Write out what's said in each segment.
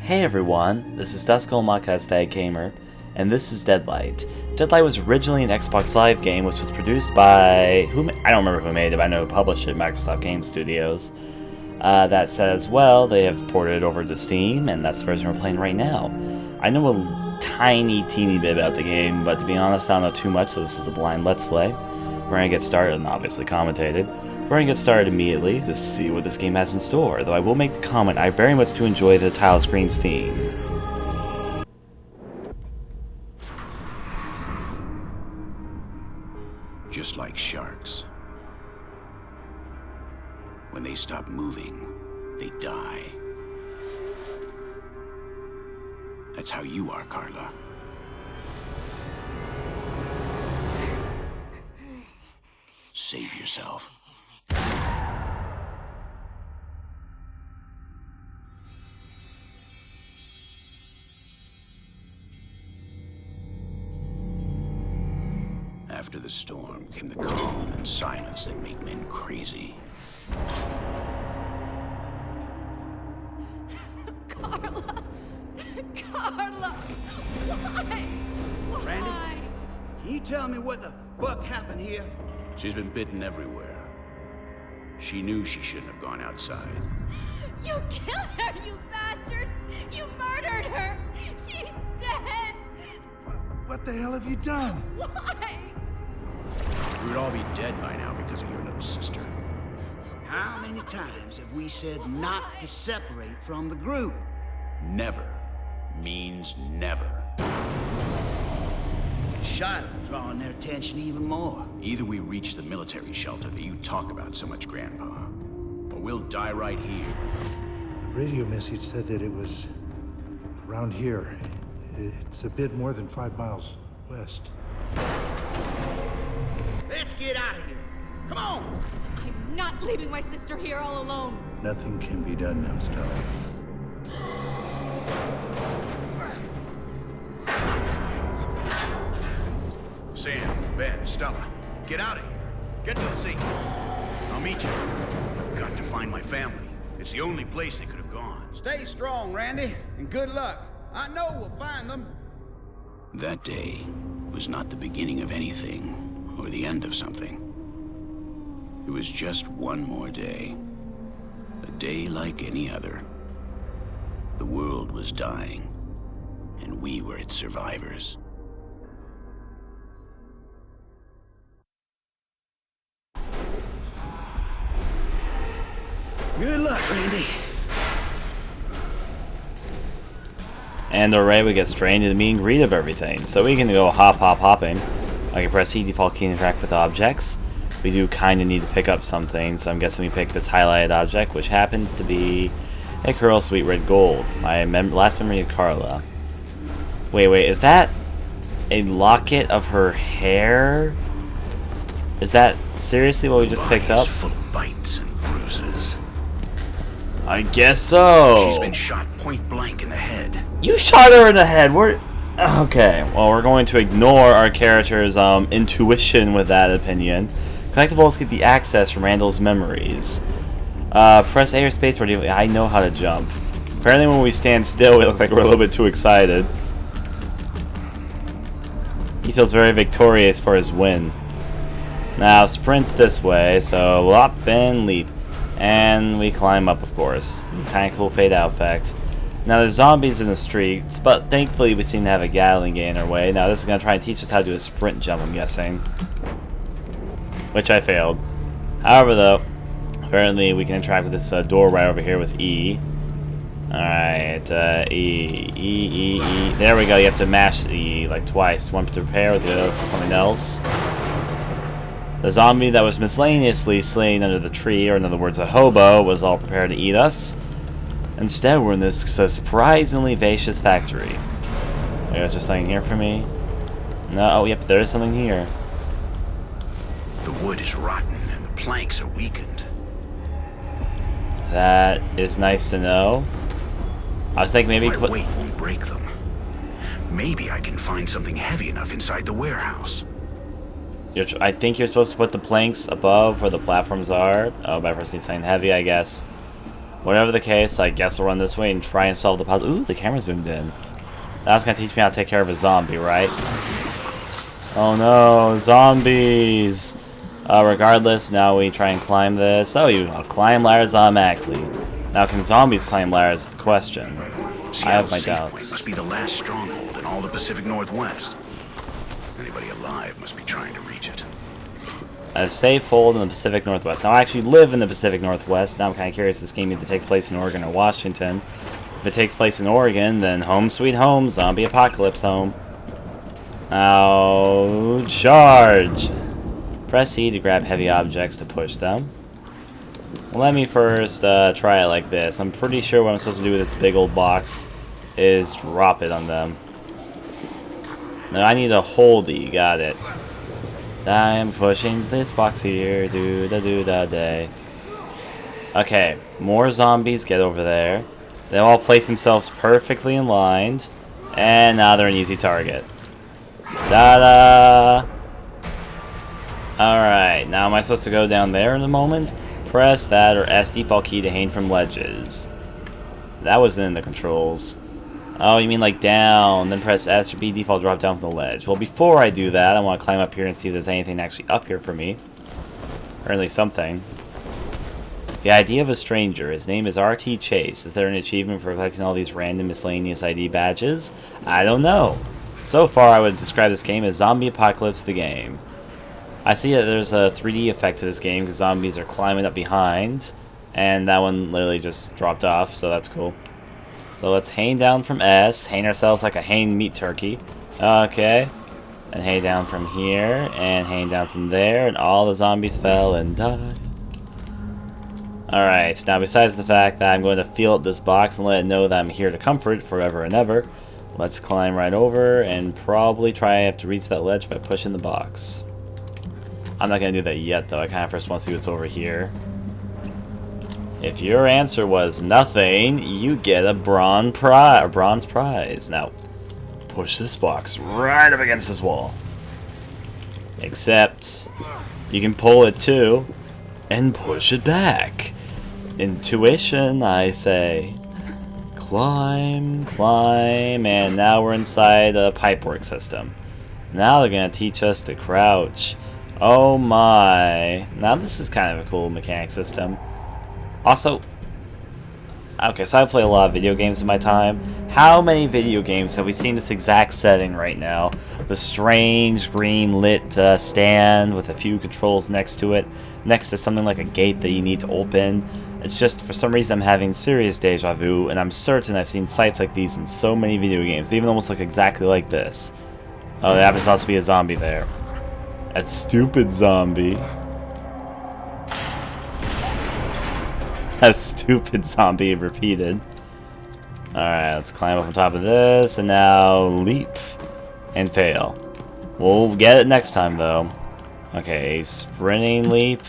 Hey everyone, this is Sidescrolling Gamer, and this is Deadlight. Deadlight was originally an Xbox Live game, which was produced by I don't remember who made it, but I know who published it, Microsoft Game Studios. That said as well, they have ported it over to Steam, and that's the version we're playing right now. I know a teeny bit about the game, but to be honest, I don't know too much, so this is a blind Let's Play. We're gonna get started, and obviously commentated. We're going to get started immediately to see what this game has in store, though I will make the comment I very much do enjoy the title screen's theme. Just like sharks. When they stop moving, they die. That's how you are, Carla. Save yourself. After the storm came the calm and silence that make men crazy. Carla! Carla! Why? Randy, can you tell me what the fuck happened here? She's been bitten everywhere. She knew she shouldn't have gone outside. You killed her, you bastard! You murdered her! She's dead! What the hell have you done? Why? We would all be dead by now because of your little sister. How many times have we said not to separate from the group? Never means never. Charlotte drawing their attention even more. Either we reach the military shelter that you talk about so much, Grandpa, or we'll die right here. The radio message said that it was around here. It's a bit more than 5 miles west. Let's get out of here. Come on! I'm not leaving my sister here all alone. Nothing can be done now, Stella. Sam, Ben, Stella, get out of here. Get to the sea. I'll meet you. I've got to find my family. It's the only place they could have gone. Stay strong, Randy, and good luck. I know we'll find them. That day was not the beginning of anything, or the end of something. It was just one more day. A day like any other. The world was dying, and we were its survivors. Good luck, Randy. And alright, we get straight into the meet and greet of everything. So we can go hopping. I can press E, default key, and interact with objects. We do kind of need to pick up something, so I'm guessing we pick this highlighted object, which happens to be a Curl Sweet Red Gold. My last memory of Carla. Wait, is that a locket of her hair? Is that seriously what we just picked up? Full of bites and bruises. I guess so. She's been shot point blank in the head. You shot her in the head. Okay. Well, we're going to ignore our character's intuition with that opinion. Collectibles can be accessed from Randall's memories. Press A or space bar. I know how to jump. Apparently, when we stand still, we look like we're a little bit too excited. He feels very victorious for his win. Now, sprints this way, so lop and leap. And we climb up, of course. Kind of cool fade out effect. Now, there's zombies in the streets, but thankfully we seem to have a Gatling gun in our way. Now, this is going to try and teach us how to do a sprint jump, I'm guessing. Which I failed. However, though, apparently we can interact with this door right over here with E. Alright, E. There we go, you have to mash E like twice. One to prepare, the other for something else. The zombie that was miscellaneously slain under the tree, or in other words, a hobo, was all prepared to eat us. Instead, we're in this surprisingly vacious factory. Is there something here for me? No, oh, yep, there is something here. The wood is rotten and the planks are weakened. That is nice to know. I was thinking maybe... My weight won't break them. Maybe I can find something heavy enough inside the warehouse. I think you're supposed to put the planks above where the platforms are. Oh, by pressing something heavy, I guess. Whatever the case, I guess I'll run this way and try and solve the puzzle. Ooh, the camera zoomed in. That's gonna teach me how to take care of a zombie, right? Oh no, zombies! Regardless, now we try and climb this. Oh, you climb ladders automatically. Now, can zombies climb ladders is the question. I have my doubts. Point must be the last stronghold in all the Pacific Northwest. Anybody alive must be trying to reach it. A safe hold in the Pacific Northwest. Now, I actually live in the Pacific Northwest. Now I'm kind of curious if this game either takes place in Oregon or Washington. If it takes place in Oregon, then home sweet home, zombie apocalypse home. Now, charge! Press E to grab heavy objects to push them. Let me first try it like this. I'm pretty sure what I'm supposed to do with this big old box is drop it on them. Now I need a hold E, got it. I'm pushing this box here, do-da-do-da-day. Okay, more zombies get over there. They all place themselves perfectly in line, and now they're an easy target. Da-da! Alright, now am I supposed to go down there in a moment? Press that or S default key to hang from ledges. That wasn't in the controls. Oh, you mean like down, then press S or B default drop down from the ledge. Well, before I do that, I want to climb up here and see if there's anything actually up here for me. Or at least something. The idea of a stranger. His name is RT Chase. Is there an achievement for collecting all these random miscellaneous ID badges? I don't know. So far, I would describe this game as Zombie Apocalypse the game. I see that there's a 3D effect to this game because zombies are climbing up behind. And that one literally just dropped off, so that's cool. So let's hang down from S, hang ourselves like a hanged meat turkey. Okay. And hang down from here, and hang down from there, and all the zombies fell and died. Alright, now besides the fact that I'm going to feel up this box and let it know that I'm here to comfort it forever and ever, let's climb right over and probably try to reach that ledge by pushing the box. I'm not going to do that yet, though. I kind of first want to see what's over here. If your answer was nothing, you get a bronze prize. Now, push this box right up against this wall. Except, you can pull it too, and push it back. Intuition, I say. Climb, climb, and now we're inside a pipework system. Now they're going to teach us to crouch. Oh my. Now this is kind of a cool mechanic system. Also, okay, so I play a lot of video games in my time. How many video games have we seen this exact setting right now? The strange green lit stand with a few controls next to it, next to something like a gate that you need to open. It's just, for some reason, I'm having serious deja vu, and I'm certain I've seen sites like these in so many video games. They even almost look exactly like this. Oh, there happens to also be a zombie there. A stupid zombie. A stupid zombie repeated. Alright, let's climb up on top of this, and now leap. And fail. We'll get it next time, though. Okay, sprinting leap.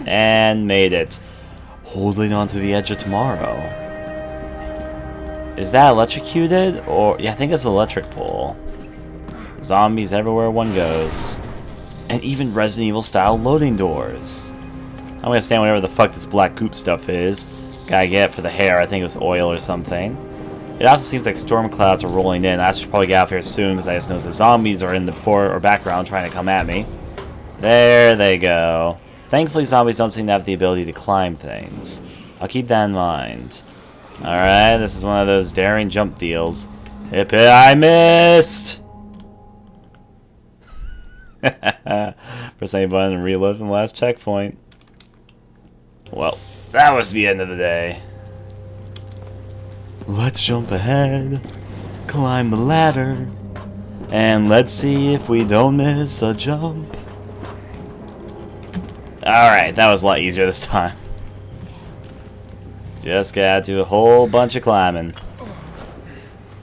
And made it. Holding onto the edge of tomorrow. Is that electrocuted? Or, yeah, I think it's an electric pole. Zombies everywhere one goes. And even Resident Evil style loading doors. I'm gonna stand whatever the fuck this black goop stuff is. Gotta get it for the hair. I think it was oil or something. It also seems like storm clouds are rolling in. I should probably get out of here soon because I just noticed the zombies are in the fore or background trying to come at me. There they go. Thankfully, zombies don't seem to have the ability to climb things. I'll keep that in mind. Alright, this is one of those daring jump deals. Hip hip, I missed! Press A button and reload from the last checkpoint. Well, that was the end of the day. Let's jump ahead, climb the ladder, and let's see if we don't miss a jump. Alright, that was a lot easier this time. Just got to do a whole bunch of climbing.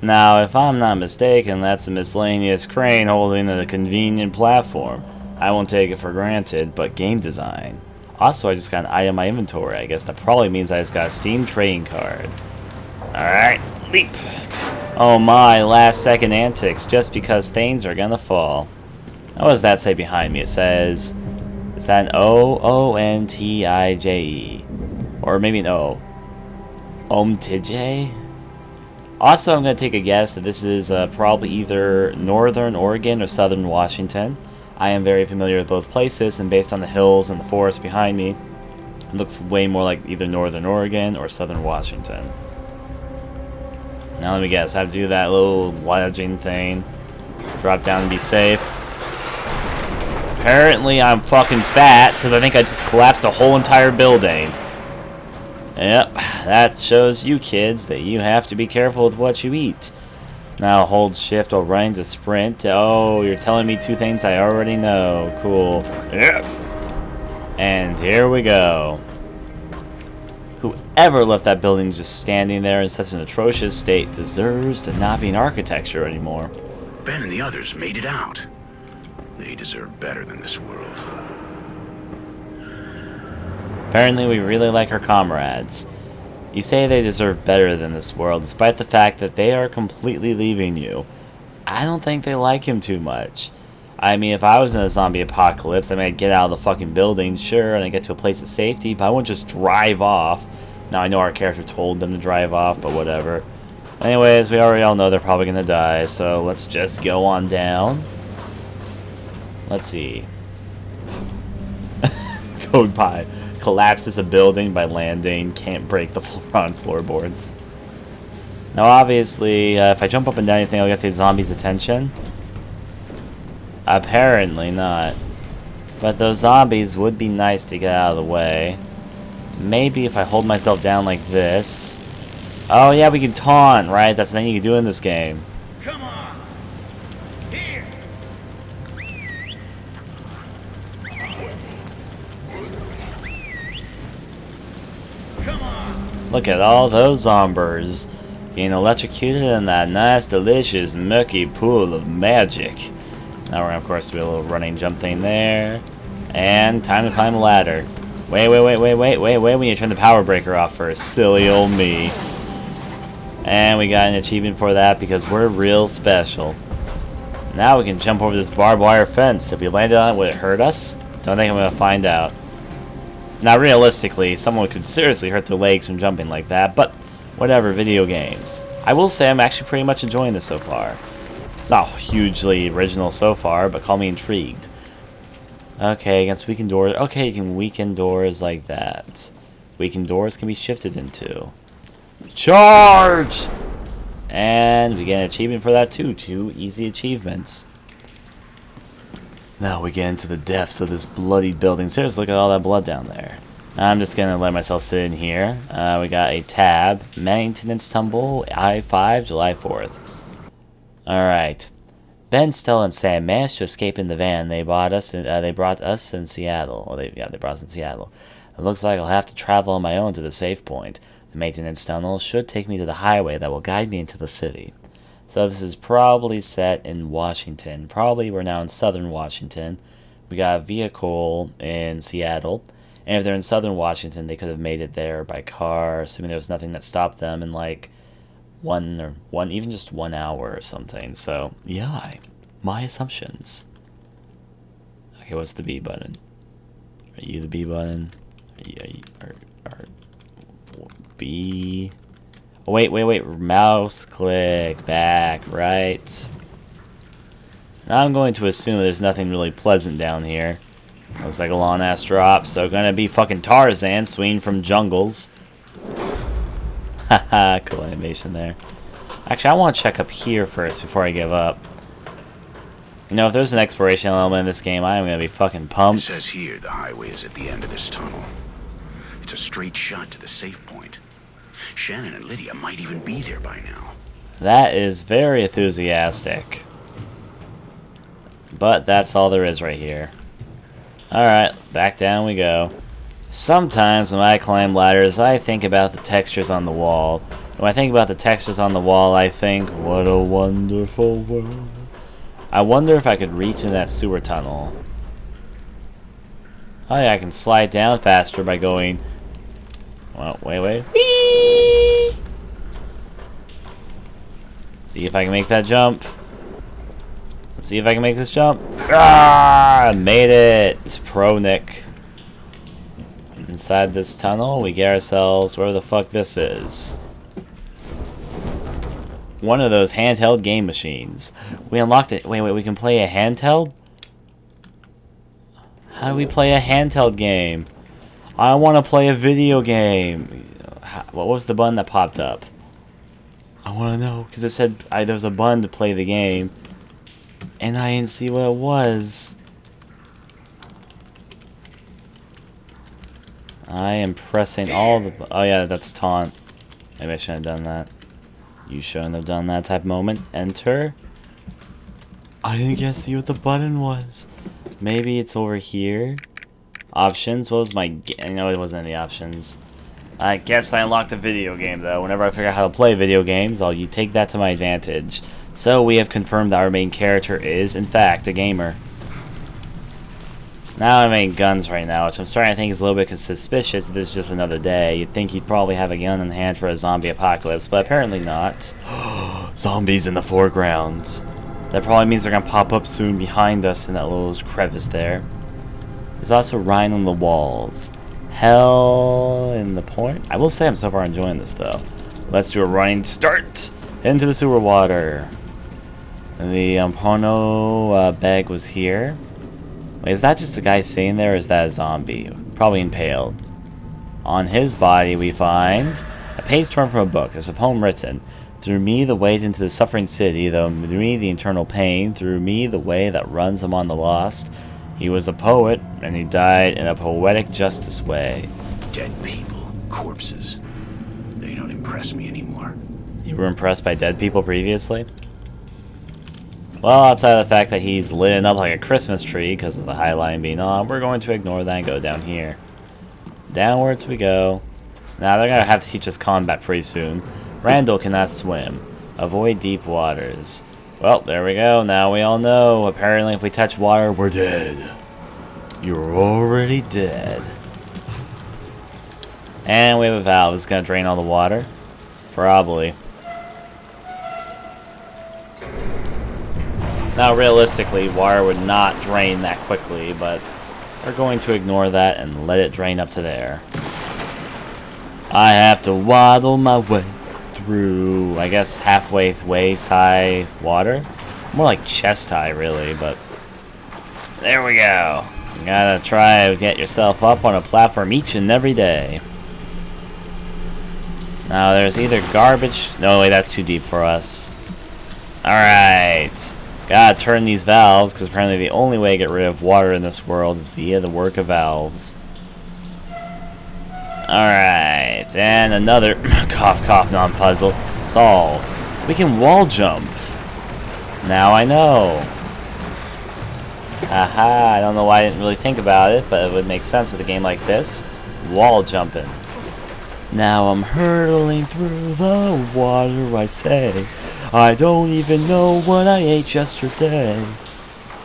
Now, if I'm not mistaken, that's a miscellaneous crane holding a convenient platform. I won't take it for granted, but game design. Also, I just got an item in my inventory. I guess that probably means I just got a Steam trading card. Alright, leap. Oh my, last second antics, just because things are gonna fall. What does that say behind me? It says, is that an O-O-N-T-I-J-E? Or maybe an O. TJ? Also, I'm going to take a guess that this is probably either northern Oregon or southern Washington. I am very familiar with both places, and based on the hills and the forest behind me, it looks way more like either northern Oregon or southern Washington. Now let me guess, I have to do that little ledging thing. Drop down and be safe. Apparently I'm fucking fat, because I think I just collapsed a whole entire building. Yep, that shows you kids that you have to be careful with what you eat. Now hold shift while running to sprint. Oh, you're telling me two things I already know. Cool. Yep. And here we go. Whoever left that building just standing there in such an atrocious state deserves to not be in architecture anymore. Ben and the others made it out. They deserve better than this world. Apparently we really like our comrades. You say they deserve better than this world, despite the fact that they are completely leaving you. I don't think they like him too much. I mean, if I was in a zombie apocalypse, I mean, I'd get out of the fucking building, sure, and I'd get to a place of safety, but I wouldn't just drive off. Now, I know our character told them to drive off, but whatever. Anyways, we already all know they're probably gonna die, so let's just go on down. Let's see. Code Pie. Collapses a building by landing, can't break the front floorboards. Now obviously, if I jump up and down anything, I'll get the zombies' attention. Apparently not. But those zombies would be nice to get out of the way. Maybe if I hold myself down like this. Oh yeah, we can taunt, right? That's the thing you can do in this game. Come on! Here! Come on! Look at all those zombies being electrocuted in that nice, delicious, murky pool of magic. Now we're gonna, of course, do a little running jump thing there. And time to climb a ladder. Wait, we need to turn the power breaker off first. Silly old me. And we got an achievement for that because we're real special. Now we can jump over this barbed wire fence. If we landed on it, would it hurt us? Don't think I'm gonna find out. Now realistically, someone could seriously hurt their legs from jumping like that, but whatever, video games. I will say I'm actually pretty much enjoying this so far. It's not hugely original so far, but call me intrigued. Okay, against weakened doors. Okay, you can weaken doors like that. Weakened doors can be shifted into. Charge! And we get an achievement for that too. 2 easy achievements. Now we get into the depths of this bloody building. Seriously, look at all that blood down there. I'm just going to let myself sit in here. We got a tab. Maintenance tumble, I-5, July 4th. Alright. Ben, Stella, and Sam managed to escape in the van. They brought us in Seattle. Or they brought us in Seattle. It looks like I'll have to travel on my own to the safe point. The maintenance tunnel should take me to the highway that will guide me into the city. So this is probably set in Washington. Probably we're now in southern Washington. We got a vehicle in Seattle. And if they're in southern Washington, they could have made it there by car, assuming there was nothing that stopped them in like even just 1 hour or something. So yeah, my assumptions. Okay, what's the B button? Are you the B button? Are B? Oh, wait. Mouse click back, right? Now I'm going to assume there's nothing really pleasant down here. Looks like a long ass drop, so gonna be fucking Tarzan swinging from jungles. Haha, cool animation there. Actually, I want to check up here first before I give up. You know, if there's an exploration element in this game, I am gonna be fucking pumped. It says here the highway is at the end of this tunnel. It's a straight shot to the safe point. Shannon and Lydia might even be there by now. That is very enthusiastic. But that's all there is right here. Alright, back down we go. Sometimes when I climb ladders, I think about the textures on the wall. When I think about the textures on the wall, I think, what a wonderful world. I wonder if I could reach in that sewer tunnel. Oh yeah, I can slide down faster by going... Well, wait. Whee! See if I can make that jump. Let's see if I can make this jump. Ah, made it. Pro Nick. Inside this tunnel, we get ourselves wherever the fuck this is. One of those handheld game machines. We unlocked it. Wait, we can play a handheld? How do we play a handheld game? I want to play a video game. What was the button that popped up? I want to know, because it said there was a button to play the game, and I didn't see what it was. I am pressing all the... Oh yeah, that's taunt. Maybe I shouldn't have done that. You shouldn't have done that type moment. Enter. I didn't get to see what the button was. Maybe it's over here. Options. What was my... I know it wasn't in the options. I guess I unlocked a video game, though. Whenever I figure out how to play video games, you take that to my advantage. So we have confirmed that our main character is, in fact, a gamer. Now I'm making guns right now, which I'm starting to think is a little bit suspicious. This is just another day. You'd think he'd probably have a gun in hand for a zombie apocalypse, but apparently not. Zombies in the foreground. That probably means they're going to pop up soon behind us in that little crevice there. There's also Rhine on the walls. Hell in the point. I will say I'm so far enjoying this, though. Let's do a running start into the sewer water. The porno bag was here. Wait, is that just a guy sitting there, or is that a zombie? Probably impaled. On his body, we find a page torn from a book. There's a poem written. Through me, the way into the suffering city. Through me, the eternal pain. Through me, the way that runs among the lost. He was a poet, and he died in a poetic justice way. Dead people, corpses. They don't impress me anymore. You were impressed by dead people previously? Well, outside of the fact that he's lit up like a Christmas tree because of the high line being on, we're going to ignore that and go down here. Downwards we go. Now they're going to have to teach us combat pretty soon. Randall cannot swim. Avoid deep waters. Well, there we go. Now we all know. Apparently if we touch water, we're dead. You're already dead. And we have a valve. It's going to drain all the water. Probably. Now, realistically, water would not drain that quickly, but we're going to ignore that and let it drain up to there. I have to waddle my way through, I guess, halfway waist-high water. More like chest-high, really, but there we go. You gotta try to get yourself up on a platform each and every day. Now, there's either garbage... No, wait, that's too deep for us. Alright. Gotta turn these valves, because apparently the only way to get rid of water in this world is via the work of valves. Alright, and another cough cough non-puzzle solved. We can wall jump. Now I know. Aha, I don't know why I didn't really think about it, but it would make sense with a game like this. Wall jumping. Now I'm hurtling through the water, I say. I don't even know what I ate yesterday.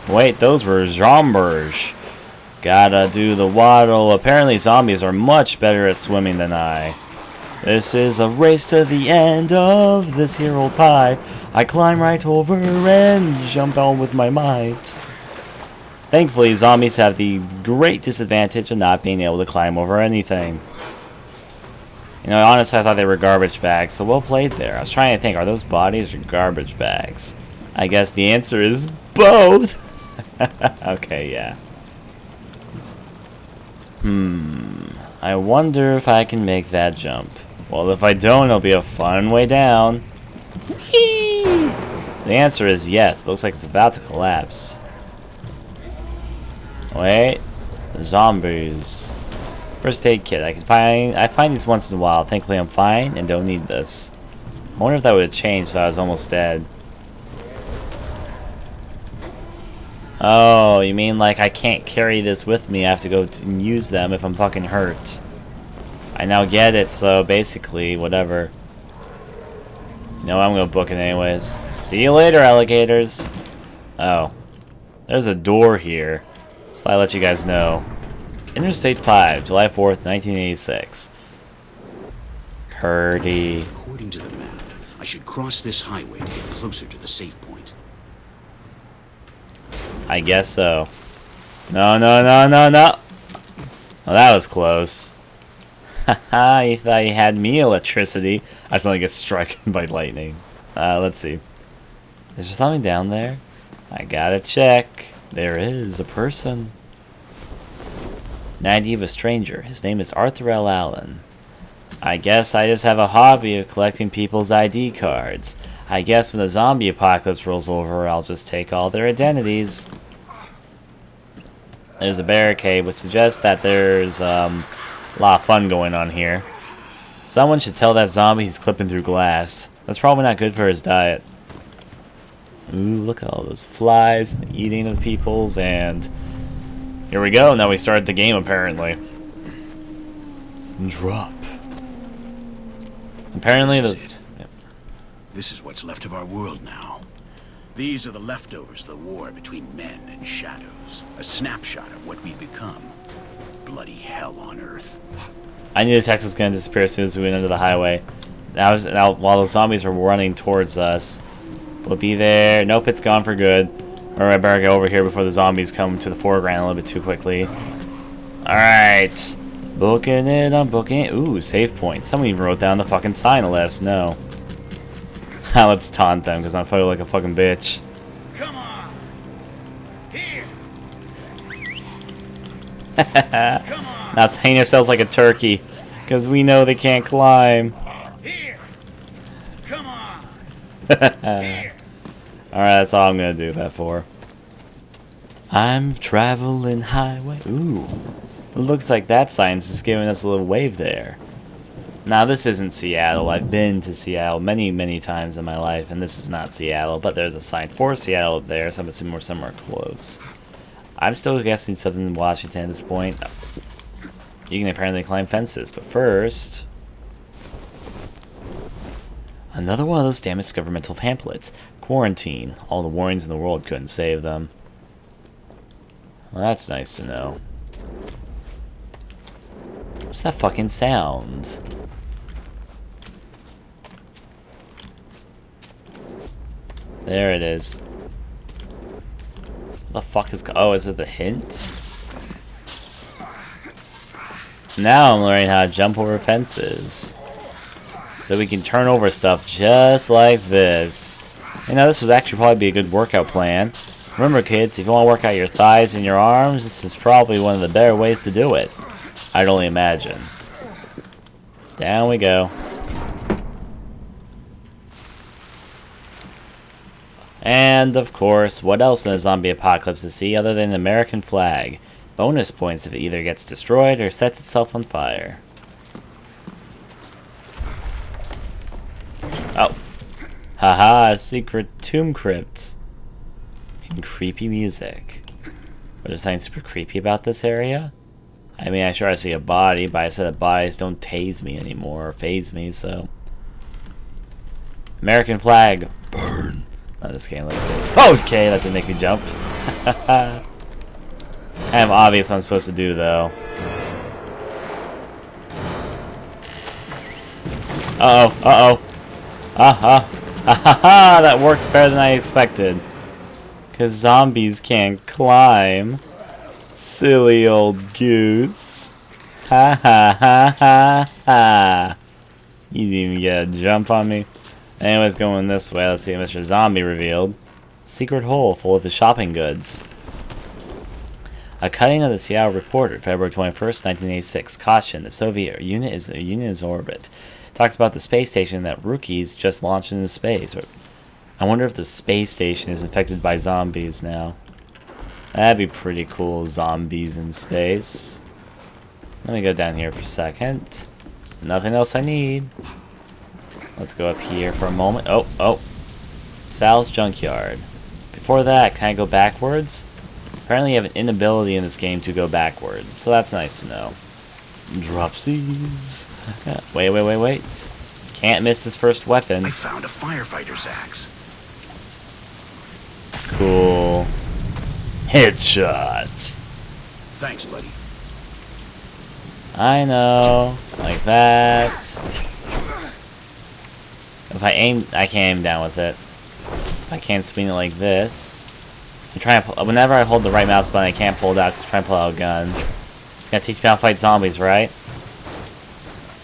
Wait, those were zombies. Gotta do the waddle. Apparently zombies are much better at swimming than I. This is a race to the end of this here old pie. I climb right over and jump on with my might. Thankfully, zombies have the great disadvantage of not being able to climb over anything. You know, honestly, I thought they were garbage bags, so well played there. I was trying to think, are those bodies or garbage bags? I guess the answer is both. Okay, yeah. I wonder if I can make that jump. Well, if I don't, it'll be a fun way down. Whee! The answer is yes, but looks like it's about to collapse. Wait. Zombies. First aid kit. I find these once in a while. Thankfully I'm fine and don't need this. I wonder if that would have changed if I was almost dead. Oh, you mean like I can't carry this with me? I have to go and use them if I'm fucking hurt. I now get it, so basically, whatever. You know, I'm gonna book it anyways. See you later, alligators. Oh. There's a door here. Just thought I'd let you guys know. Interstate 5, July 4th, 1986. Hurdy. According to the map, I should cross this highway to get closer to the safe point. I guess so. No, no, no, no, no. Well, that was close. Haha, you thought you had me electricity. I suddenly get struck by lightning. Let's see. Is there something down there? I gotta check. There is a person. An ID of a stranger. His name is Arthur L. Allen. I guess I just have a hobby of collecting people's ID cards. I guess when the zombie apocalypse rolls over, I'll just take all their identities. There's a barricade, which suggests that there's a lot of fun going on here. Someone should tell that zombie he's clipping through glass. That's probably not good for his diet. Ooh, look at all those flies and the eating of peoples, and here we go. Now we start the game, apparently. Drop. Apparently this This is what's left of our world now. These are the leftovers of the war between men and shadows. A snapshot of what we've become. Bloody hell on Earth. I knew the text was going to disappear as soon as we went into the highway. Now, while the zombies are running towards us, will it be there? Nope, it's gone for good. Alright, I better get over here before the zombies come to the foreground a little bit too quickly. Alright. Booking it, I'm booking it. Ooh, save point. Someone even wrote down the fucking sign to let us know. Let's taunt them, because I'm feeling like a fucking bitch. Come on! Here! Come on! Now hang yourselves like a turkey, because we know they can't climb. Here! Come on! Here! Alright, that's all I'm gonna do that for. I'm traveling highway. Ooh. It looks like that sign's just giving us a little wave there. Now, this isn't Seattle. I've been to Seattle many, many times in my life, and this is not Seattle, but there's a sign for Seattle up there, so I'm assuming we're somewhere close. I'm still guessing something in Washington at this point. You can apparently climb fences, but first... Another one of those damaged governmental pamphlets. Quarantine. All the warnings in the world couldn't save them. Well, that's nice to know. What's that fucking sound? There it is. What the fuck is... Oh, is it the hint? Now I'm learning how to jump over fences. So we can turn over stuff just like this. You know, this would actually probably be a good workout plan. Remember, kids, if you want to work out your thighs and your arms, this is probably one of the better ways to do it. I'd only imagine. Down we go. And, of course, what else in a zombie apocalypse to see other than an American flag? Bonus points if it either gets destroyed or sets itself on fire. Oh. Haha, a secret tomb crypt. And creepy music. Was there something super creepy about this area? I mean, I sure I see a body, but I said that bodies don't tase me anymore, or phase me, so... American flag. Burn. Not this game, let's see. Okay, that didn't make me jump. Kind of obvious what I'm supposed to do, though. Uh-oh, uh-oh. Ha-ha, that worked better than I expected. Because zombies can't climb. Silly old goose. Ha ha ha ha ha. You didn't even get a jump on me. Anyways, going this way, let's see what Mr. Zombie revealed. Secret hole full of his shopping goods. A cutting of the Seattle Reporter, February 21st, 1986. Caution, the Soviet Union is in orbit. It talks about the space station that rookies just launched into space. I wonder if the space station is infected by zombies now. That'd be pretty cool, zombies in space. Let me go down here for a second. Nothing else I need. Let's go up here for a moment. Oh, oh. Sal's Junkyard. Before that, can I go backwards? Apparently you have an inability in this game to go backwards, so that's nice to know. Dropsies. Wait. Can't miss this first weapon. I found a firefighter's axe. Cool. Headshot. Thanks, buddy. I know. Like that. If I aim, I can't aim down with it. If I can't swing it like this. I'm trying to whenever I hold the right mouse button, I can't pull it out because I'm trying to pull out a gun. It's gonna teach me how to fight zombies, right?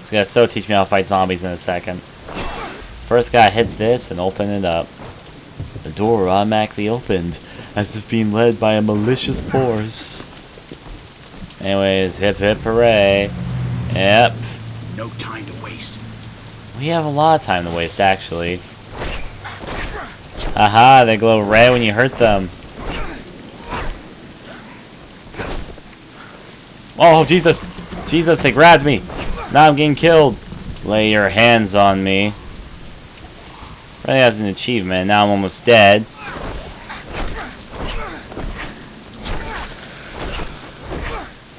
It's gonna so teach me how to fight zombies in a second. First gotta hit this and open it up. The door automatically opened, as if being led by a malicious force. Anyways, hip hip hooray. Yep. No time to waste. We have a lot of time to waste, actually. Aha, they glow red when you hurt them. Oh, Jesus! Jesus, they grabbed me! Now I'm getting killed! Lay your hands on me. Really, that's an achievement. Now I'm almost dead.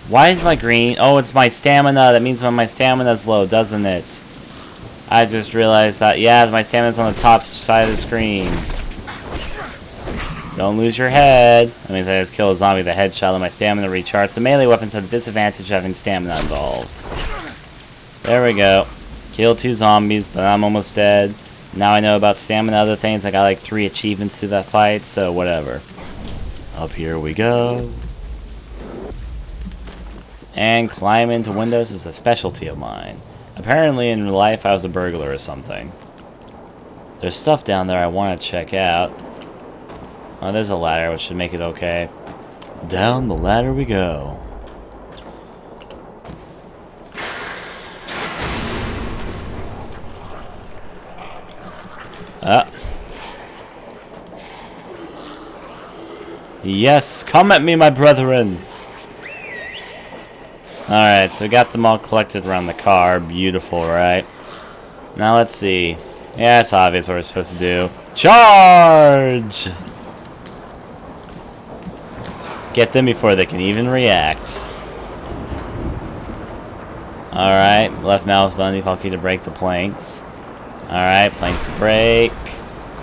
Why is my green? Oh, it's my stamina. That means when my stamina's low, doesn't it? I just realized that. Yeah, my stamina's on the top side of the screen. Don't lose your head. That means I just kill a zombie with a headshot and my stamina recharged. So melee weapons have the disadvantage of having stamina involved. There we go. Kill 2 zombies, but I'm almost dead. Now I know about stamina and other things. I got like 3 achievements through that fight, so whatever. Up here we go. And climb into windows is a specialty of mine. Apparently in real life I was a burglar or something. There's stuff down there I want to check out. Oh, there's a ladder, which should make it okay. Down the ladder we go. Yes, come at me, my brethren. Alright, so we got them all collected around the car. Beautiful, right? Now let's see. Yeah, it's obvious what we're supposed to do. Charge! Get them before they can even react. Alright, left mouse button default key to break the planks. Alright, planks to break.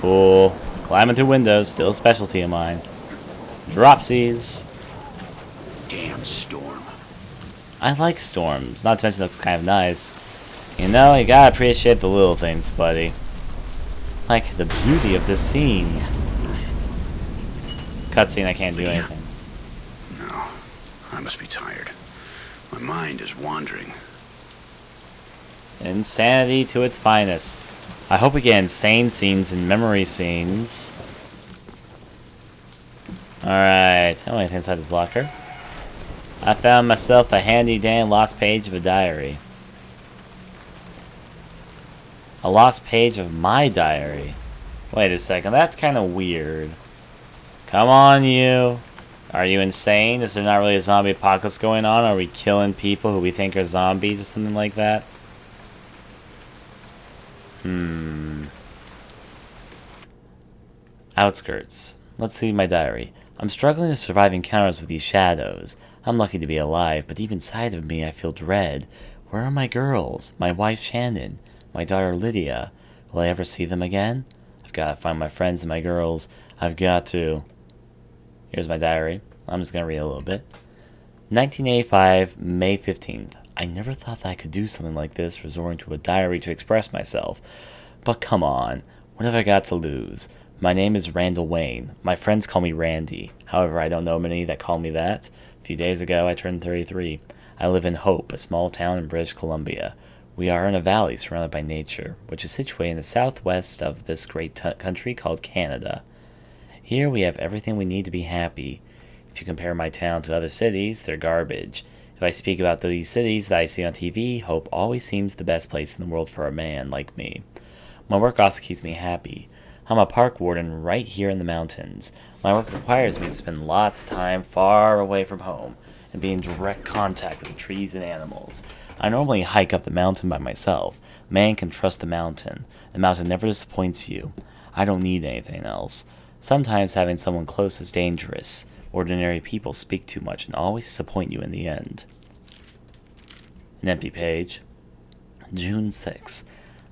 Cool. Climbing through windows, still a specialty of mine. Dropsies. Damn storm. I like storms, not to mention it looks kind of nice. You know, you gotta appreciate the little things, buddy. Like the beauty of this scene. Cutscene, I can't do anything. No, I must be tired. My mind is wandering. Insanity to its finest. I hope we get insane scenes and memory scenes. Alright, oh, wait, inside this locker. I found myself a handy dandy lost page of a diary. A lost page of my diary. Wait a second, that's kind of weird. Come on, you. Are you insane? Is there not really a zombie apocalypse going on? Are we killing people who we think are zombies or something like that? Outskirts. Let's see my diary. I'm struggling to survive encounters with these shadows. I'm lucky to be alive, but deep inside of me I feel dread. Where are my girls? My wife Shannon? My daughter Lydia? Will I ever see them again? I've got to find my friends and my girls. I've got to... Here's my diary. I'm just going to read a little bit. 1985, May 15th. I never thought that I could do something like this, resorting to a diary to express myself. But come on, what have I got to lose? My name is Randall Wayne. My friends call me Randy. However, I don't know many that call me that. A few days ago, I turned 33. I live in Hope, a small town in British Columbia. We are in a valley surrounded by nature, which is situated in the southwest of this great country called Canada. Here we have everything we need to be happy. If you compare my town to other cities, they're garbage. If I speak about these cities that I see on TV, Hope always seems the best place in the world for a man like me. My work also keeps me happy. I'm a park warden right here in the mountains. My work requires me to spend lots of time far away from home and be in direct contact with the trees and animals. I normally hike up the mountain by myself. Man can trust the mountain. The mountain never disappoints you. I don't need anything else. Sometimes having someone close is dangerous. Ordinary people speak too much and always disappoint you in the end. An empty page. June 6.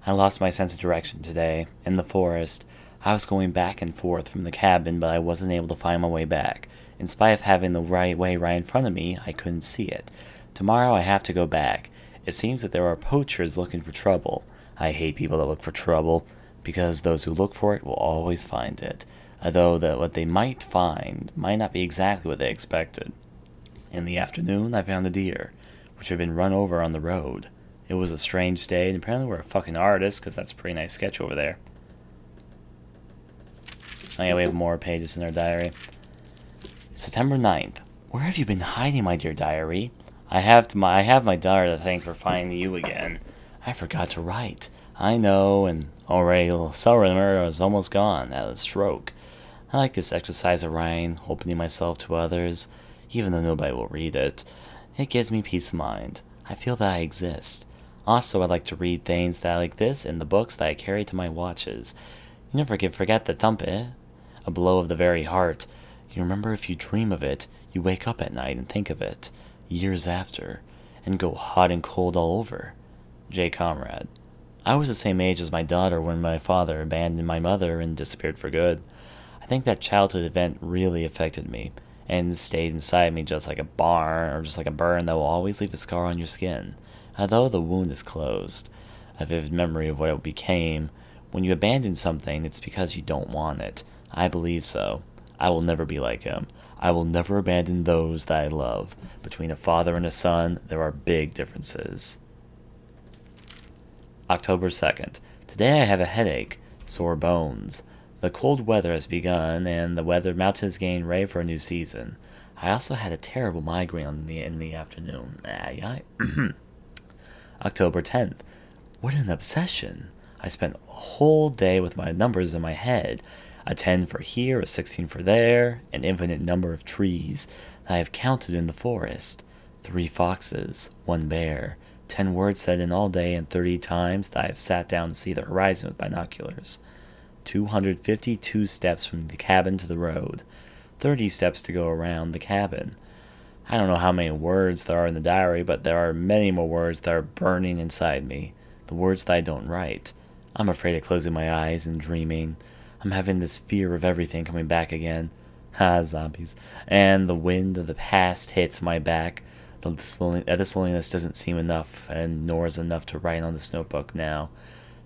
I lost my sense of direction today. In the forest. I was going back and forth from the cabin, but I wasn't able to find my way back. In spite of having the right way right in front of me, I couldn't see it. Tomorrow I have to go back. It seems that there are poachers looking for trouble. I hate people that look for trouble, because those who look for it will always find it. Although what they might find might not be exactly what they expected. In the afternoon, I found a deer, which had been run over on the road. It was a strange day, and apparently we're a fucking artist, because that's a pretty nice sketch over there. Oh yeah, we have more pages in our diary. September 9th. Where have you been hiding, my dear diary? I have my daughter to thank for finding you again. I forgot to write. I know, and already summer is almost gone out of the stroke. I like this exercise of writing, opening myself to others, even though nobody will read it. It gives me peace of mind. I feel that I exist. Also, I like to read things that like this in the books that I carry to my watches. You never forget the thump, a blow of the very heart. You remember if you dream of it, you wake up at night and think of it, years after, and go hot and cold all over. J. Comrade. I was the same age as my daughter when my father abandoned my mother and disappeared for good. I think that childhood event really affected me, and stayed inside me just like a burn that will always leave a scar on your skin, although the wound is closed. A vivid memory of what it became. When you abandon something, it's because you don't want it. I believe so. I will never be like him. I will never abandon those that I love. Between a father and a son, there are big differences. October 2nd. Today I have a headache, sore bones. The cold weather has begun, and the weather mountain is getting ready for a new season. I also had a terrible migraine in the afternoon. October 10th. What an obsession. I spent a whole day with my numbers in my head. A 10 for here, a 16 for there, an infinite number of trees that I have counted in the forest. 3 foxes, 1 bear, 10 words said in all day, and 30 times that I have sat down to see the horizon with binoculars. 252 steps from the cabin to the road. 30 steps to go around the cabin. I don't know how many words there are in the diary, but there are many more words that are burning inside me. The words that I don't write. I'm afraid of closing my eyes and dreaming. I'm having this fear of everything coming back again. Ha, zombies. And the wind of the past hits my back. This loneliness doesn't seem enough, and nor is enough to write on this notebook now.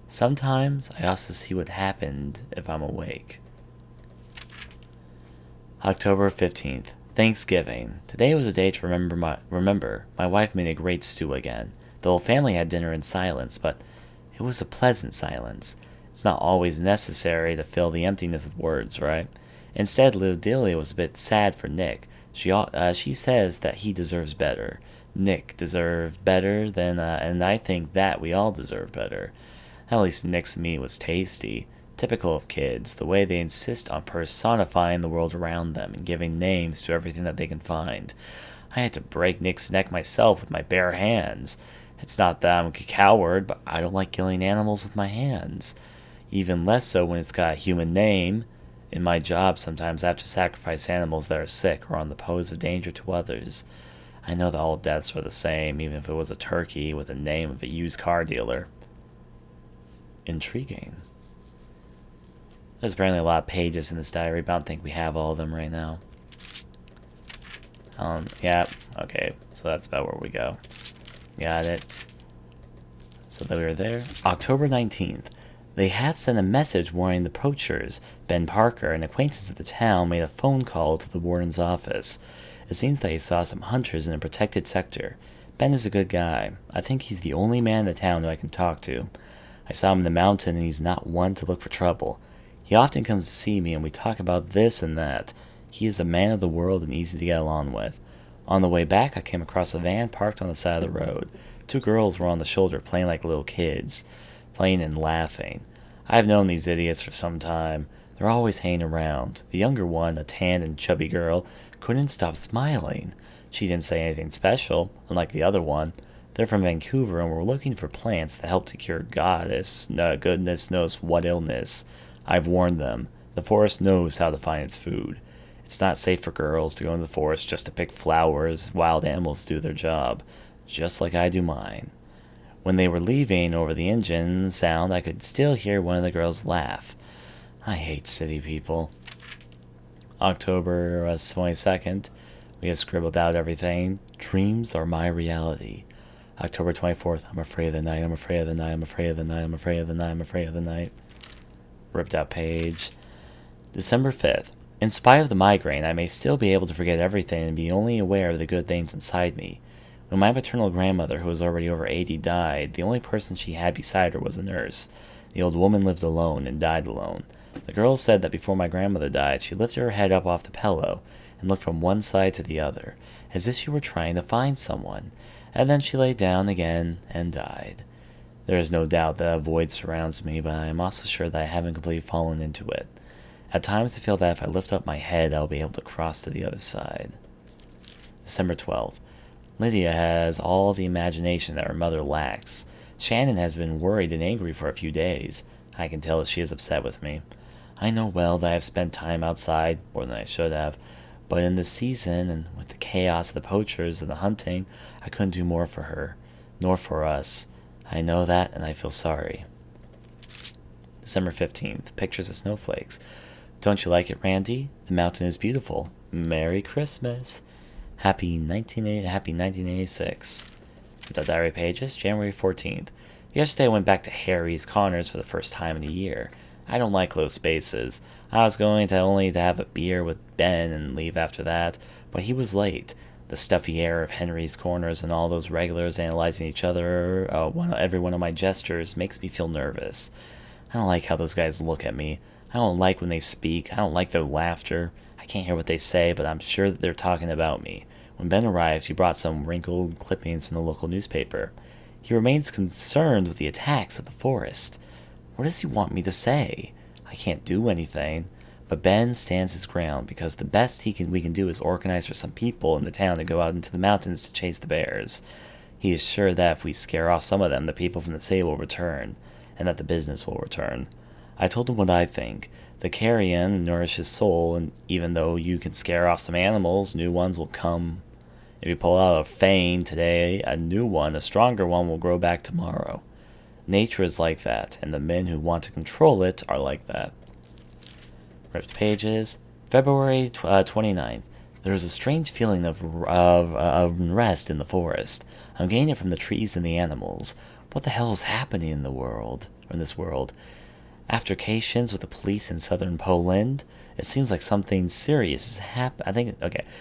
Sometimes I also see what happened if I'm awake. October 15th. Thanksgiving. Today was a day to remember. My wife made a great stew again. The whole family had dinner in silence, but it was a pleasant silence. It's not always necessary to fill the emptiness with words, right? Instead, little Delia was a bit sad for Nick. She says that he deserves better. Nick deserved better, and I think that we all deserve better. At least Nick's meat was tasty. Typical of kids, the way they insist on personifying the world around them and giving names to everything that they can find. I had to break Nick's neck myself with my bare hands. It's not that I'm a coward, but I don't like killing animals with my hands. Even less so when it's got a human name. In my job, sometimes I have to sacrifice animals that are sick or on the pose of danger to others. I know that all deaths are the same, even if it was a turkey with the name of a used car dealer. Intriguing. There's apparently a lot of pages in this diary, but I don't think we have all of them right now. Yeah, okay, so that's about where we go. Got it. So that we were there. October 19th. They have sent a message warning the poachers. Ben Parker, an acquaintance of the town, made a phone call to the warden's office. It seems that he saw some hunters in a protected sector. Ben is a good guy. I think he's the only man in the town who I can talk to. I saw him in the mountain, and he's not one to look for trouble. He often comes to see me, and we talk about this and that. He is a man of the world and easy to get along with. On the way back, I came across a van parked on the side of the road. 2 girls were on the shoulder playing like little kids, playing and laughing. I've known these idiots for some time. They're always hanging around. The younger one, a tanned and chubby girl, couldn't stop smiling. She didn't say anything special, unlike the other one. They're from Vancouver and were looking for plants that help to cure goodness knows what illness. I've warned them. The forest knows how to find its food. It's not safe for girls to go in the forest just to pick flowers. Wild animals do their job, just like I do mine. When they were leaving over the engine sound, I could still hear one of the girls laugh. I hate city people. October 22nd. We have scribbled out everything. Dreams are my reality. October 24th. I'm afraid of the night. I'm afraid of the night. I'm afraid of the night. I'm afraid of the night. I'm afraid of the night. Ripped out page. December 5th. In spite of the migraine, I may still be able to forget everything and be only aware of the good things inside me. When my maternal grandmother, who was already over 80, died, the only person she had beside her was a nurse. The old woman lived alone and died alone. The girl said that before my grandmother died, she lifted her head up off the pillow and looked from one side to the other, as if she were trying to find someone, and then she lay down again and died. There is no doubt that a void surrounds me, but I am also sure that I haven't completely fallen into it. At times I feel that if I lift up my head, I'll be able to cross to the other side. December 12th. Lydia has all the imagination that her mother lacks. Shannon has been worried and angry for a few days. I can tell that she is upset with me. I know well that I have spent time outside, more than I should have, but in this season, and with the chaos of the poachers and the hunting, I couldn't do more for her, nor for us. I know that, and I feel sorry. December 15th. Pictures of snowflakes. Don't you like it, Randy? The mountain is beautiful. Merry Christmas. Happy 1986. The diary pages, January 14th. Yesterday I went back to Harry's Connors for the first time in a year. I don't like close spaces. I was going to only to have a beer with Ben and leave after that, but he was late. The stuffy air of Henry's Corners and all those regulars analyzing each other, every one of my gestures, makes me feel nervous. I don't like how those guys look at me. I don't like when they speak. I don't like their laughter. I can't hear what they say, but I'm sure that they're talking about me. When Ben arrived, he brought some wrinkled clippings from the local newspaper. He remains concerned with the attacks at the forest. What does he want me to say? I can't do anything. But Ben stands his ground because the best we can do is organize for some people in the town to go out into the mountains to chase the bears. He is sure that if we scare off some of them, the people from the city will return, and that the business will return. I told him what I think. The carrion nourishes soul, and even though you can scare off some animals, new ones will come. If you pull out a fang today, a new one, a stronger one, will grow back tomorrow. Nature is like that, and the men who want to control it are like that. Ripped pages. February 29th. There is a strange feeling of unrest in the forest. I'm getting it from the trees and the animals. What the hell is happening in this world? Altercations with the police in southern Poland. It seems like something serious is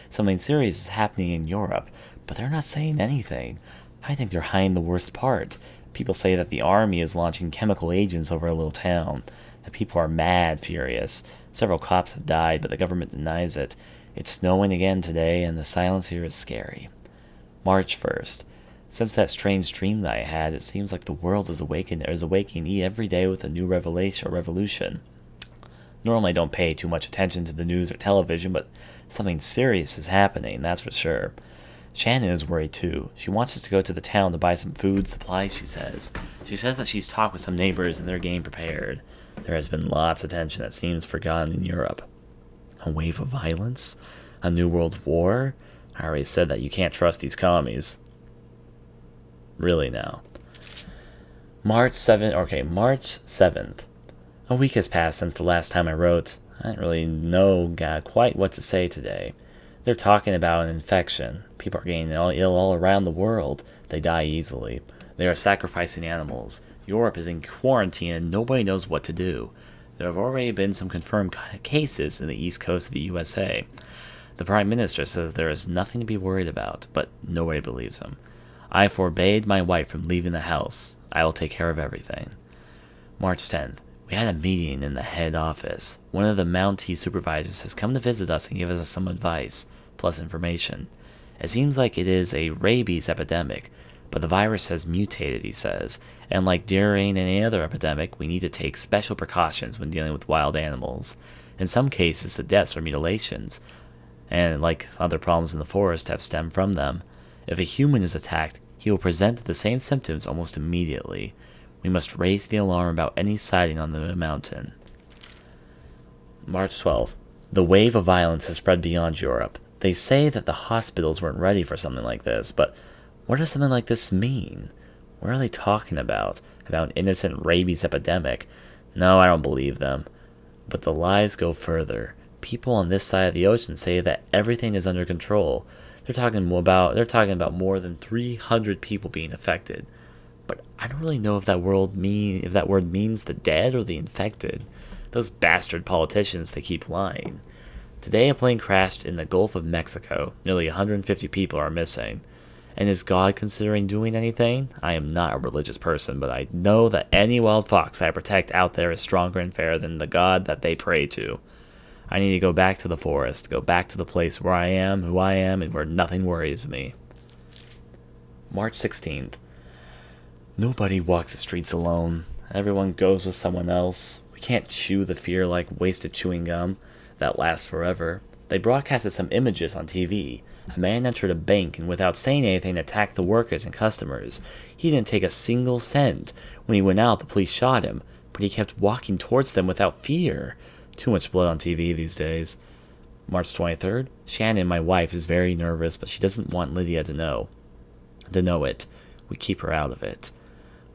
something serious is happening in Europe, but they're not saying anything. I think they're hiding the worst part. People say that the army is launching chemical agents over a little town. The people are mad furious. Several cops have died, but the government denies it. It's snowing again today, and the silence here is scary. March 1st. Since that strange dream that I had, it seems like the world is awakening every day with a new revolution. Normally I don't pay too much attention to the news or television, but something serious is happening, that's for sure. Shannon is worried too. She wants us to go to the town to buy some food supplies, she says. She says that she's talked with some neighbors and they're getting prepared. There has been lots of tension that seems forgotten in Europe. A wave of violence? A new world war? I already said that you can't trust these commies. Really now. March 7th. A week has passed since the last time I wrote. I didn't really know quite what to say today. They're talking about an infection. People are getting ill all around the world. They die easily. They are sacrificing animals. Europe is in quarantine and nobody knows what to do. There have already been some confirmed cases in the east coast of the USA. The Prime Minister says there is nothing to be worried about, but nobody believes him. I forbade my wife from leaving the house. I will take care of everything. March 10th. We had a meeting in the head office. One of the Mountie supervisors has come to visit us and give us some advice, plus information. It seems like it is a rabies epidemic, but the virus has mutated, he says, and like during any other epidemic, we need to take special precautions when dealing with wild animals. In some cases, the deaths are mutilations, and like other problems in the forest have stemmed from them. If a human is attacked, he will present the same symptoms almost immediately. We must raise the alarm about any sighting on the mountain. March 12th. The wave of violence has spread beyond Europe. They say that the hospitals weren't ready for something like this, but what does something like this mean? What are they talking about? About an innocent rabies epidemic? No, I don't believe them. But the lies go further. People on this side of the ocean say that everything is under control. They're talking about more than 300 people being affected. But I don't really know if that word means the dead or the infected. Those bastard politicians, they keep lying. Today a plane crashed in the Gulf of Mexico. Nearly 150 people are missing. And is God considering doing anything? I am not a religious person, but I know that any wild fox that I protect out there is stronger and fairer than the God that they pray to. I need to go back to the forest, go back to the place where I am, who I am, and where nothing worries me. March 16th. Nobody walks the streets alone. Everyone goes with someone else. We can't chew the fear like wasted chewing gum that lasts forever. They broadcasted some images on TV. A man entered a bank and without saying anything attacked the workers and customers. He didn't take a single cent. When he went out, the police shot him, but he kept walking towards them without fear. Too much blood on TV these days. March 23rd. Shannon, my wife, is very nervous, but she doesn't want Lydia to know it. We keep her out of it.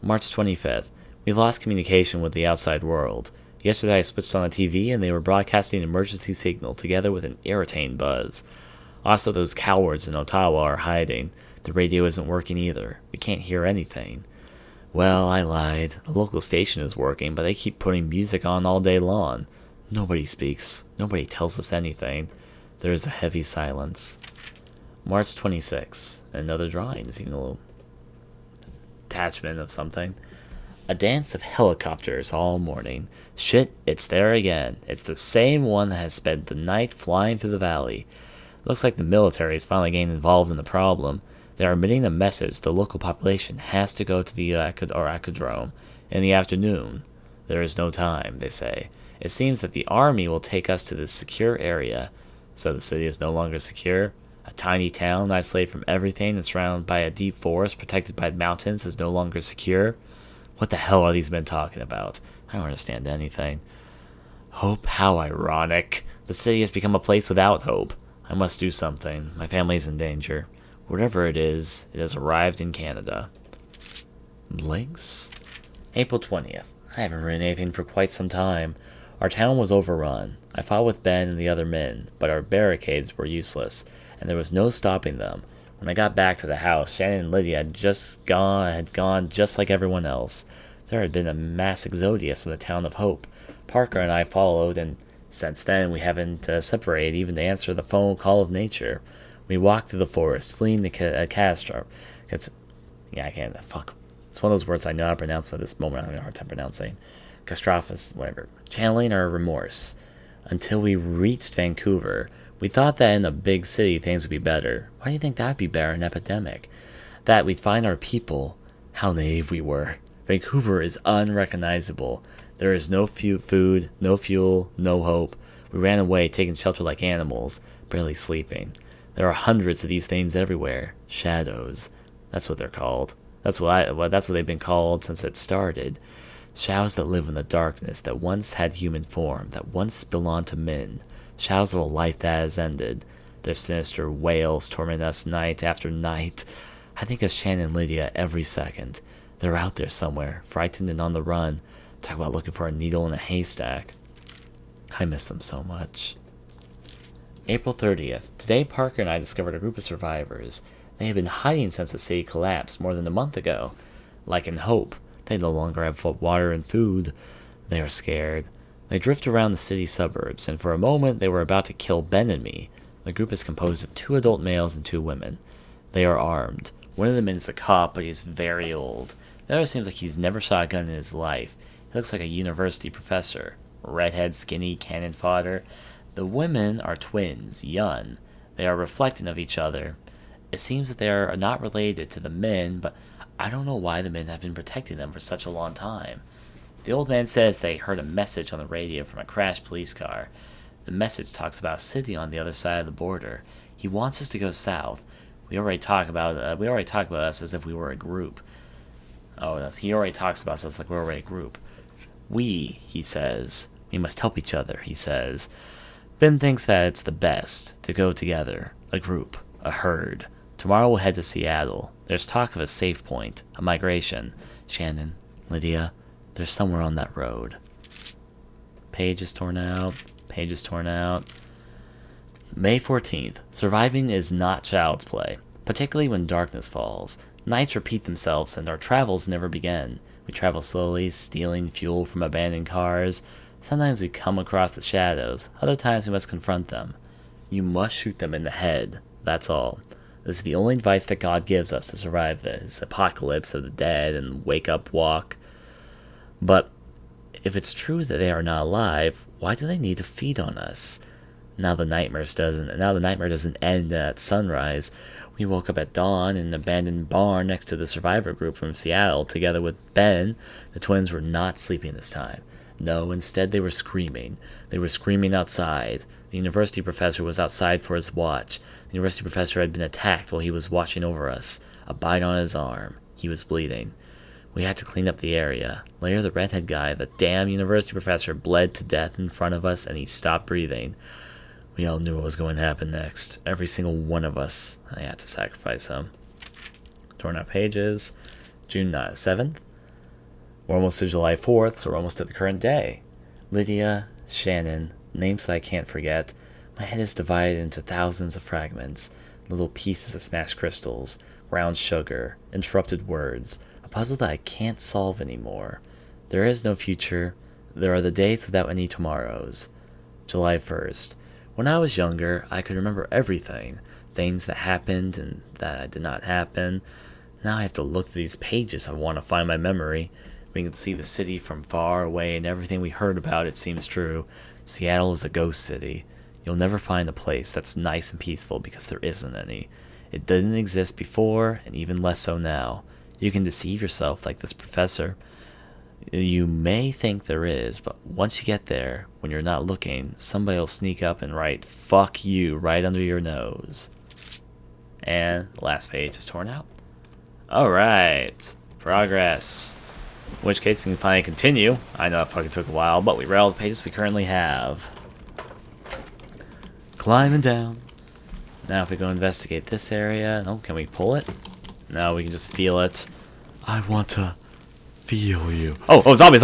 March 25th. We've lost communication with the outside world. Yesterday I switched on the TV and they were broadcasting an emergency signal together with an irritating buzz. Also, those cowards in Ottawa are hiding. The radio isn't working either. We can't hear anything. Well, I lied. The local station is working, but they keep putting music on all day long. Nobody speaks. Nobody tells us anything. There is a heavy silence. March 26th. Another drawing. Is even a little attachment of something. A dance of helicopters all morning. Shit, it's there again. It's the same one that has spent the night flying through the valley. Looks like the military is finally getting involved in the problem. They are emitting a message the local population has to go to the Acadrome in the afternoon. There is no time, they say. It seems that the army will take us to this secure area. So the city is no longer secure? A tiny town isolated from everything and surrounded by a deep forest protected by mountains is no longer secure? What the hell are these men talking about? I don't understand anything. Hope? How ironic. The city has become a place without hope. I must do something. My family is in danger. Whatever it is, it has arrived in Canada. Blinks? April 20th. I haven't written anything for quite some time. Our town was overrun. I fought with Ben and the other men, but our barricades were useless, and there was no stopping them. When I got back to the house, Shannon and Lydia had gone just like everyone else. There had been a mass exodus from the town of Hope. Parker and I followed, and since then we haven't separated even to answer the phone call of nature. We walked through the forest, fleeing the Castro. It's one of those words I know how to pronounce, but at this moment I'm having a hard time pronouncing. Catastrophis, whatever. Channeling our remorse. Until we reached Vancouver. We thought that in a big city things would be better. Why do you think that would be better in an epidemic? That we'd find our people. How naive we were. Vancouver is unrecognizable. There is no food, no fuel, no hope. We ran away, taking shelter like animals, barely sleeping. There are hundreds of these things everywhere. Shadows. That's what they're called. That's what they've been called since it started. Shadows that live in the darkness, that once had human form, that once belonged to men. Shadows of a life that has ended. Their sinister wails torment us night after night. I think of Shannon and Lydia every second. They're out there somewhere, frightened and on the run. Talk about looking for a needle in a haystack. I miss them so much. April 30th. Today Parker and I discovered a group of survivors. They had been hiding since the city collapsed more than a month ago. Like in Hope, they no longer have water and food. They are scared. They drift around the city suburbs, and for a moment they were about to kill Ben and me. The group is composed of 2 adult males and 2 women. They are armed. One of them is a cop, but he's very old. The other seems like he's never shot a gun in his life. He looks like a university professor. Redhead, skinny, cannon fodder. The women are twins, young. They are reflecting of each other. It seems that they are not related to the men, but I don't know why the men have been protecting them for such a long time. The old man says they heard a message on the radio from a crashed police car. The message talks about a city on the other side of the border. He wants us to go south. We already talk about us as if we were a group. He already talks about us like we're already a group. He says. We must help each other, he says. Ben thinks that it's the best to go together, a group, a herd. Tomorrow we'll head to Seattle. There's talk of a safe point, a migration. Shannon, Lydia, they're somewhere on that road. Page is torn out. May 14th. Surviving is not child's play, particularly when darkness falls. Nights repeat themselves and our travels never begin. We travel slowly, stealing fuel from abandoned cars. Sometimes we come across the shadows. Other times we must confront them. You must shoot them in the head. That's all. This is the only advice that God gives us to survive this apocalypse of the dead and wake up walk. But if it's true that they are not alive, why do they need to feed on us? Now the nightmare doesn't end at sunrise. We woke up at dawn in an abandoned barn next to the survivor group from Seattle, together with Ben. The twins were not sleeping this time. No, instead they were screaming. They were screaming outside. The university professor was outside for his watch. The university professor had been attacked while he was watching over us. A bite on his arm. He was bleeding. We had to clean up the area. Later, the redhead guy, the damn university professor, bled to death in front of us, and he stopped breathing. We all knew what was going to happen next. Every single one of us. I had to sacrifice him. Torn out pages. June 7th. We're almost to July 4th, so we're almost at the current day. Lydia, Shannon, names that I can't forget. My head is divided into thousands of fragments. Little pieces of smashed crystals. Ground sugar. Interrupted words. A puzzle that I can't solve anymore. There is no future. There are the days without any tomorrows. July 1st. When I was younger, I could remember everything. Things that happened and that did not happen. Now I have to look through these pages if I want to find my memory. We can see the city from far away, and everything we heard about it seems true. Seattle is a ghost city. You'll never find a place that's nice and peaceful because there isn't any. It didn't exist before, and even less so now. You can deceive yourself like this professor. You may think there is, but once you get there, when you're not looking, somebody will sneak up and write "fuck you" right under your nose. And the last page is torn out. Alright. Progress. In which case we can finally continue. I know it fucking took a while, but we read all the pages we currently have. Climbing down. Now if we go investigate this area. Oh, can we pull it? No, we can just feel it. I want to feel you. Oh, zombies.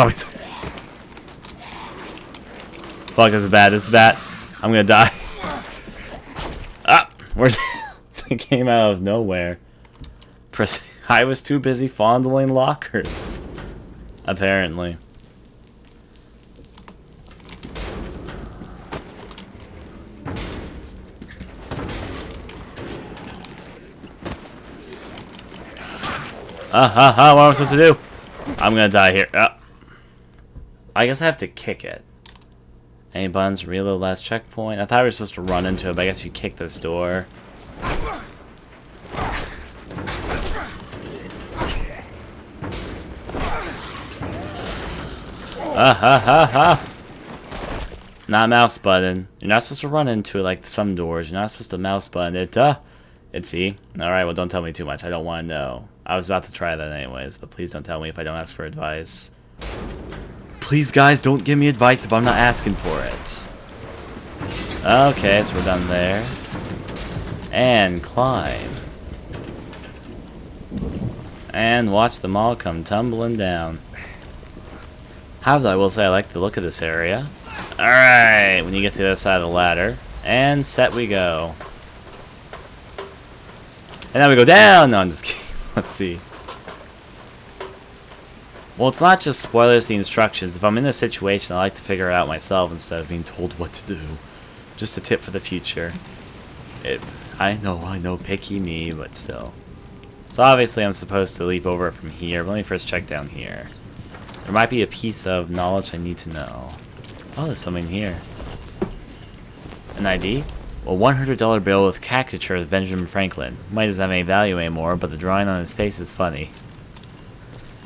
Fuck, this is bad. I'm gonna die. Ah, where's it came out of nowhere. I was too busy fondling lockers. Apparently. What am I supposed to do? I'm gonna die here. I guess I have to kick it. Any buttons? Reload last checkpoint. I thought we were supposed to run into it, but I guess you kick this door. Not mouse button. You're not supposed to run into it like some doors. You're not supposed to mouse button it. It's E. Alright, well don't tell me too much. I don't want to know. I was about to try that anyways, but please don't tell me if I don't ask for advice. Please guys, don't give me advice if I'm not asking for it. Okay, so we're done there. And climb. And watch them all come tumbling down. However, I will say I like the look of this area. Alright, when you get to the other side of the ladder. And set we go. And now we go down! No, I'm just kidding. Let's see. Well, it's not just spoilers, the instructions. If I'm in a situation, I like to figure it out myself instead of being told what to do. Just a tip for the future. I know, picky me, but still. So obviously I'm supposed to leap over it from here, but let me first check down here. There might be a piece of knowledge I need to know. Oh, there's something here. An ID? A $100 bill with caricature of Benjamin Franklin. Might doesn't have any value anymore, but the drawing on his face is funny.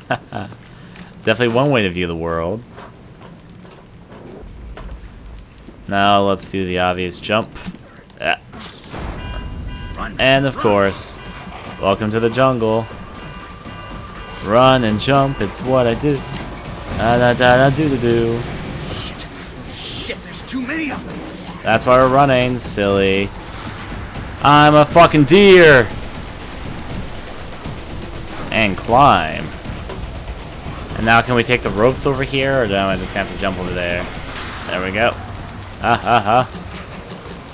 Definitely one way to view the world. Now let's do the obvious jump. And of course, welcome to the jungle. Run and jump, it's what I do. Da-da-da-da-do-do-do. Shit, there's too many of them. That's why we're running, silly. I'm a fucking deer! And climb. And now can we take the ropes over here, or do I just have to jump over there? There we go.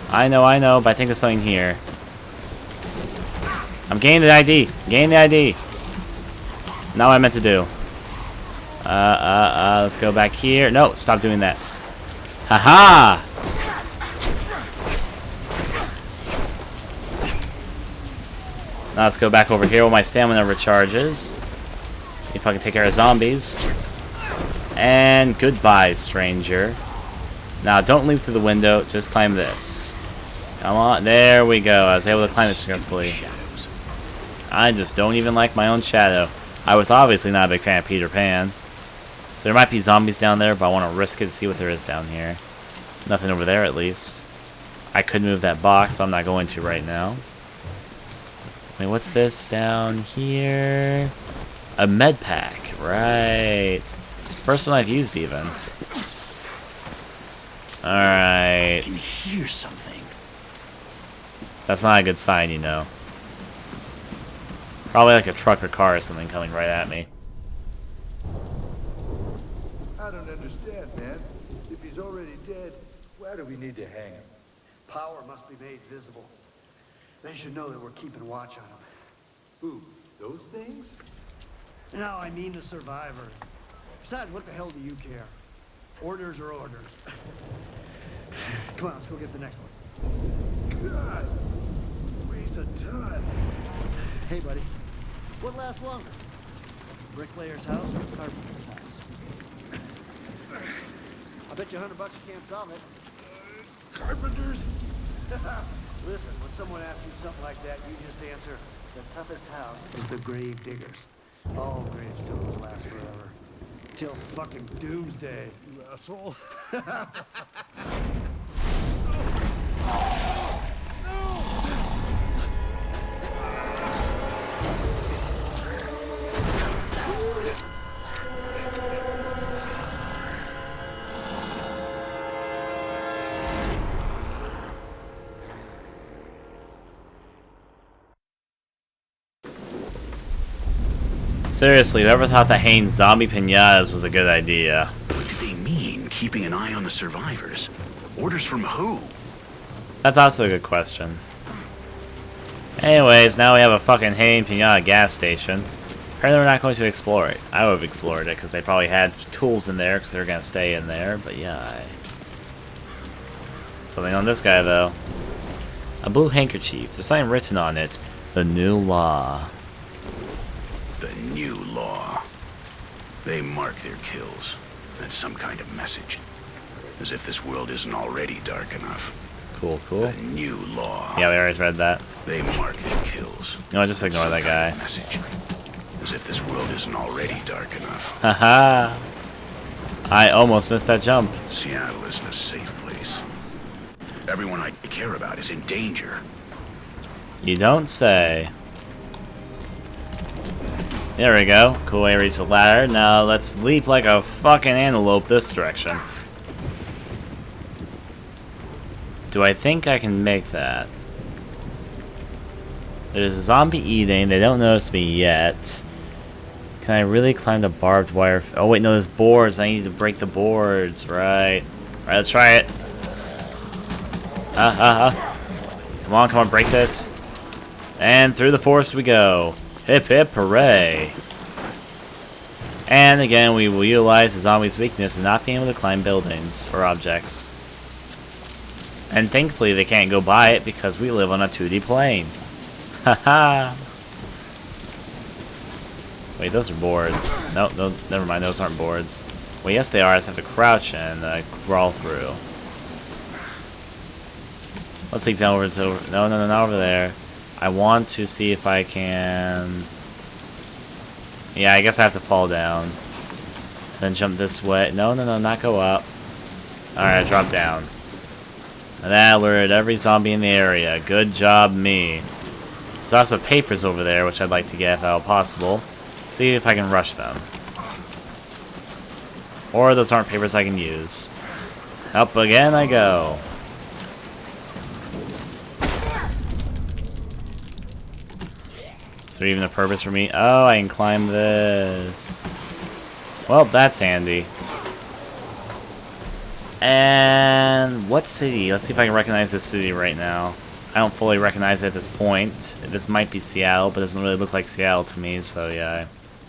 I know, but I think there's something here. I'm gaining the ID. Gain the ID. Not what I meant to do. Let's go back here. No, stop doing that. Haha! Now let's go back over here while my stamina recharges. If I can take care of zombies. And goodbye, stranger. Now don't leap through the window, just climb this. Come on, there we go. I was able to climb it successfully. I just don't even like my own shadow. I was obviously not a big fan of Peter Pan. So there might be zombies down there, but I want to risk it to see what there is down here. Nothing over there, at least. I could move that box, but I'm not going to right now. Wait, what's this down here? A med pack, right. First one I've used, even. Alright. I can hear something. That's not a good sign, you know. Probably like a truck or car or something coming right at me. I don't understand, man. If he's already dead, why do we need to hang him? Power must be made visible. They should know that we're keeping watch on them. Who? Those things? No, I mean the survivors. Besides, what the hell do you care? Orders are orders. Come on, let's go get the next one. God! Waste of time. Hey, buddy. What lasts longer? Bricklayer's house or carpenter's house? I bet you $100 you can't solve it. Carpenters? Listen, when someone asks you something like that, you just answer, the toughest house is the grave diggers. All gravestones last forever. Till fucking doomsday. You asshole. Seriously, whoever thought that hanging zombie pinatas was a good idea? What do they mean, keeping an eye on the survivors? Orders from who? That's also a good question. Anyways, now we have a fucking hanging pinata gas station. Apparently we're not going to explore it. I would have explored it, because they probably had tools in there, because they're going to stay in there, but yeah. Something on this guy, though. A blue handkerchief. There's something written on it. The new law. The new law. They mark their kills. That's some kind of message. As if this world isn't already dark enough. Cool, cool. The new law. Yeah, we already read that. They mark their kills. No, just ignore Some that kind guy. of message. As if this world isn't already dark enough. Haha. I almost missed that jump. Seattle isn't a safe place. Everyone I care about is in danger. You don't say. There we go. Cool way to reach the ladder. Now let's leap like a fucking antelope this direction. Do I think I can make that? There's a zombie eating. They don't notice me yet. Can I really climb the barbed wire? Oh wait, no, there's boards. I need to break the boards. Right. Alright, let's try it. Come on, break this. And through the forest we go. Hip hip hooray. And again, we will utilize the zombie's weakness in not being able to climb buildings or objects. And thankfully they can't go by it because we live on a 2D plane. Haha. Wait, those are boards. No, never mind, those aren't boards. Well, yes they are, I just have to crouch and crawl through. Let's leap down over to... No, not over there. I want to see if I can... Yeah, I guess I have to fall down. Then jump this way. No, not go up. Alright, drop down. And that alerted every zombie in the area. Good job, me. There's also papers over there, which I'd like to get if at all possible. See if I can rush them. Or those aren't papers I can use. Up again I go. Is there even a purpose for me? Oh, I can climb this. Well, that's handy. And what city? Let's see if I can recognize this city right now. I don't fully recognize it at this point. This might be Seattle, but it doesn't really look like Seattle to me, so yeah.